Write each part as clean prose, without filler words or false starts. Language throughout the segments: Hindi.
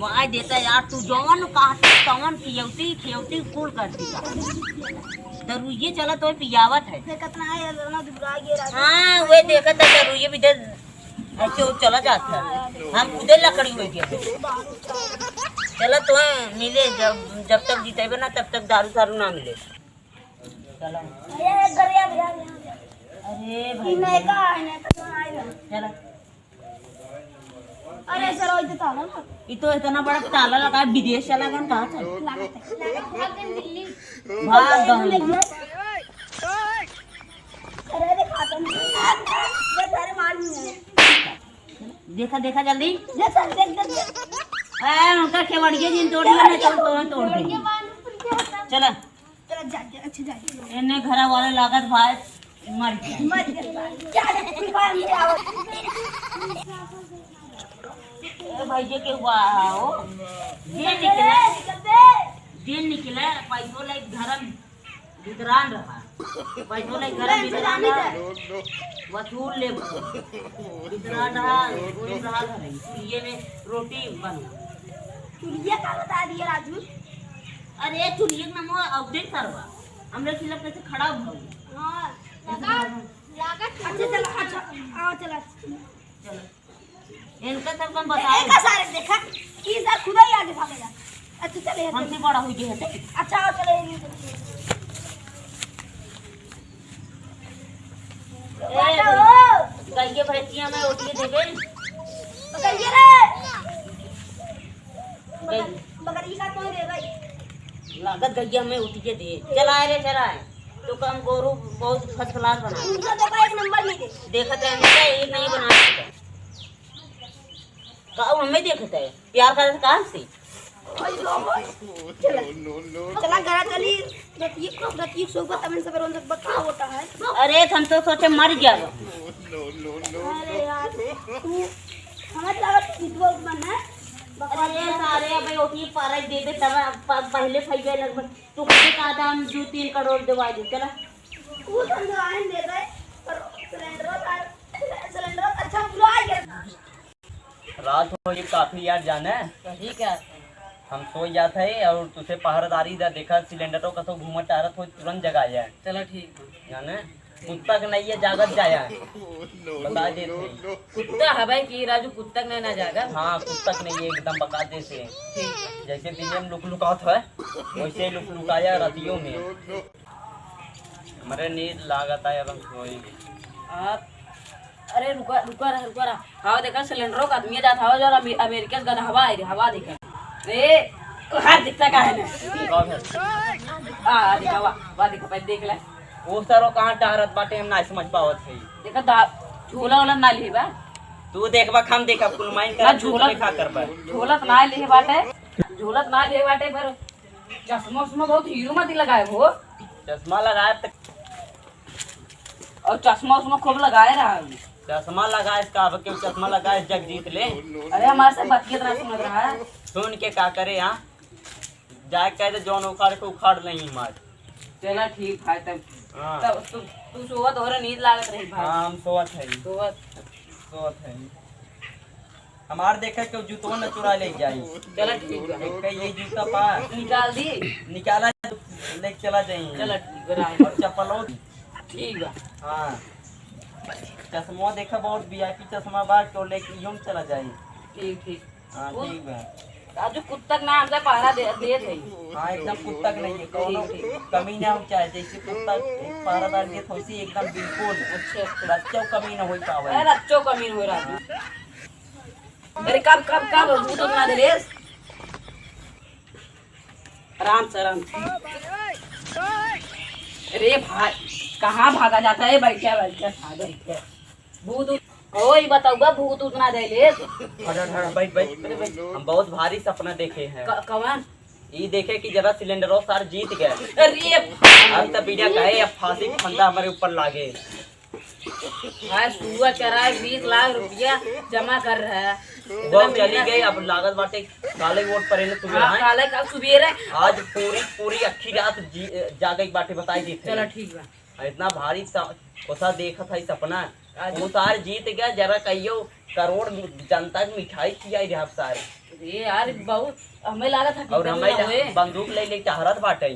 माय देता यार, तू जौन कहती तवन खियौती खियौती फूल करती का दरुइये चला तो पियावत है। हाँ वे देखा था दरुइये भी ऐसे वो चला जाता है। हम खुदे लकड़ी हुई गए चला तो मिले जब तक जीतेबे ना तब तक दारू सारू ना मिले। चला अरे भाई चला अरे सर वो ताला ना ये तो इतना बड़ा ताला लगा है, विदेश चला गया कहाँ था भाग गए। अरे दिखाता नहीं ये सारे मार नहीं देखा देखा जल्दी ये सर देख उनका केवड़िया जिन तोड़ दिया ना चल तो तोड़ देंगे। चला चला जा अच्छे जा इन्हें घर वाले लागत भाई मर गया मत कर क्या दिखा मुझे आवाज भाई जे के हुआ हो दिन निकले पैसों लाइक धर्म वितरान रहा पैसों लाइक धर्म वितरान रहा वसूल ले वितरान रहा वही रहा घर ये ने रोटी बन चुलिया का बता दिया राजू। अरे चुलिया का नाम अपडेट करवा हमरे खिलाफ कैसे खड़ा हो हां लगा अच्छा चला अच्छा आओ चला चलो इनका सब कम बताओ एक सारे देखा ये सर खुदा ही आगे भागेगा। अच्छा चले हमसे बड़ा हुई है अच्छा आओ चले गइये भैंसिया में उठिए देबे पकड़िए रे गई बकरी का तो दे भाई लागत गइया में उठिए दे चलाए रे चलाए तो कम गोरू बहुत फर्स्ट क्लास बना दूसरा देखा एक नंबर नहीं दे देखत है मेरा एक नहीं बना सकता गाँव हमें देखता है प्यार करते कहाँ से चला गया चली रतिक सोबत तमन से पर बता होता है। अरे हम तो सोचे मर जाएगा अरे यार तू हमारे लागत विधवा बन है अरे सारे अबे ओटी पारा दे दे तब पहले फैले लगभग तू कितने का दाम 2-3 करोड़ दवा दे चला तू समझाए दे रहे पर सिलेंडर अच्छा बुला गया रात हो ये काफी यार जाना है ठीक है हम सो जाते है और तुझे पहरेदारी इधर देखा सिलेंडरों का तो घूमट आ रहा तो तुरंत जगा जाए चलो ठीक है जाने कुत्ता का नहीं है जागत जाया बता देते कुत्ता है भाई कि राजू कुत्ता नहीं ना जाएगा। हाँ कुत्ता का नहीं है एकदम बका दे से जैसे दिन में लुक लुकात है वैसे लुक लुकाया रतियों में मेरे नींद लागत है अब सोई आप अरे रुका रुका रहा रुका रहा हवा देखा सिलेंडरों का आदमी जाता है जो अमेरिका का हवा है हवा देखा ए हाथ दिखता का है आ देखा वाह देखा पहले देख ले वो सरो कहाँ टहरत बाटे हम ना समझ पावत है देखा दा झोला वाला ना ली बा तू देखबा हम देखा कुल माइन का झोला खा कर बा झोलत ना ले बाटे झोलत ना ले बाटे पर चश्मा उस्मा बहुत हीरो मत लगाए वो चश्मा लगाए तक और चश्मा उसमें खूब लगाए रहा है चश्मा लगाए इसका अब क्यों चश्मा लगाए जग जीत ले अरे हमारे से बतिया तरह सुन रहा है सुन के क्या करे यहाँ जाए कहते जौन उखाड़ के उखाड़ नहीं मार चला ठीक है तब हाँ तब तू सोवत हो रहा नींद लागत रही भाई हाँ हम सोवत है सोवत है हमार देखा क्यों जूतों न चुरा ले जाई चला ठीक है एक ये जूता पा निकाल दी निकाला ले चला जाइए चला ठीक है और चप्पलों ठीक है हाँ चश्मा देखा बहुत वीआईपी चश्मा बार तो लेके यूं चला जाए ठीक ठीक हाँ ठीक है राजू कुत्ता का नाम से पहरा दे थे हाँ एकदम कुत्ता का नहीं है कोनो कमी ना हो चाहे जैसे कुत्ता एक पहरादार के थोड़ी एकदम बिल्कुल अच्छा बच्चों कमी ना हो पावे अरे अच्छो कमीन हो रहा है अरे कब कब कब भूत बना दे रे आराम से आराम अरे भाई कहाँ भागा जाता है बैठा बैठा भूत ओए बताऊंगा भूत उतना दे ले बैठ बैठ हम बहुत भारी सपना देखे हैं कवन ये देखे कि जरा सिलेंडरों सार जीत गए अरे अब तब बीड़ा कहे अब फांसी का फंदा हमारे ऊपर लागे भाई सुबह करा है 20 लाख रुपया जमा कर रहा है वो चली गई अब लागत बाटे काले वोट पर काले कल सुबेरे आज पूरी पूरी अखी रात जागे बाटे बताई दी चलो ठीक है इतना भारी कोसा देखा था सपना वो सार जीत गया जरा कहियो करोड़ जनता की मिठाई खिलाई रहा सारे ये यार बहुत हमें लगा था कि और कभी ना हुए। हमें बंदूक ले ले चाहरत बाटे।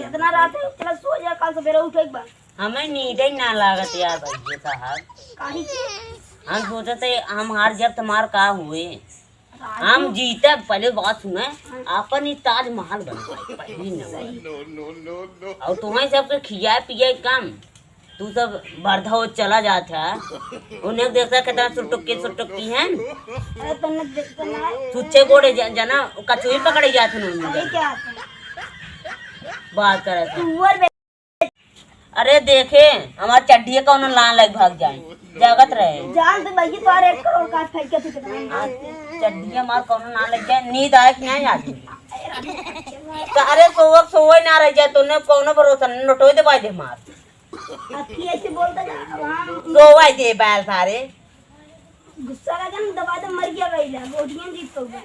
इतना रात है, चलो सो जा, कल सवेरे उठो एक बार। हमें नींद ही ना लागत यार भैया साहब। काहे की? हम सोचे थे हम हार जब तुम्हार का हुए हम जीते। पहले बात सुने, अपन ही ताजमहल बनवाए पहली नंबर। और तुम्हें सबके खियाए पियाए कम, तू सब बर्धा हो चला जाता है। उन्हें देखता कितना सुटुक्की है। अरे तुमने देखते ना है? सुच्चे गोड़े जना कचुई पकड़े जाते ये उन्होंने क्या है? बात करे थे। सुअर बे- अरे देखे हमारे चड्ढिया का उन्होंने लान लग भाग जाए जगत रहे। जान तो भैया तुम्हारे 1 करोड़ का फेंक के थे कितना। चड्ढिया मार कौन ना लग जाए, नींद आए कि नहीं आती। अरे सोवक ना रह जाए, तूने कौन भरोसा नहीं नोटो दे पाए दे मार आपकी ऐसे बोलता जा वहाँ सोवाई दे बैल सारे। गुस्सा लगा ना, दबा दे मर गया गई ला गोटियां जीत तो गए।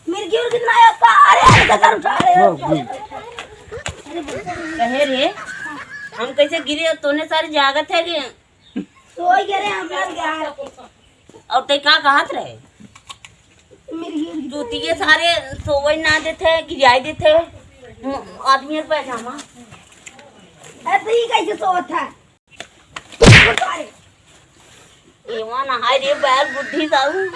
मिर्गी और कितना आया का? अरे ऐसा कर उठा अरे कहे रे हम कैसे गिरे, तूने सारी जागत है कि सो ही गए हम लग गया। और ते का कहत रहे। मिर्गी जूती के सारे सोवई ना देते गिराई देते आदमी के पैजामा। ऐसे ही कैसे सोवत था? एवा नहाय रे बैल बुद्धि साहू।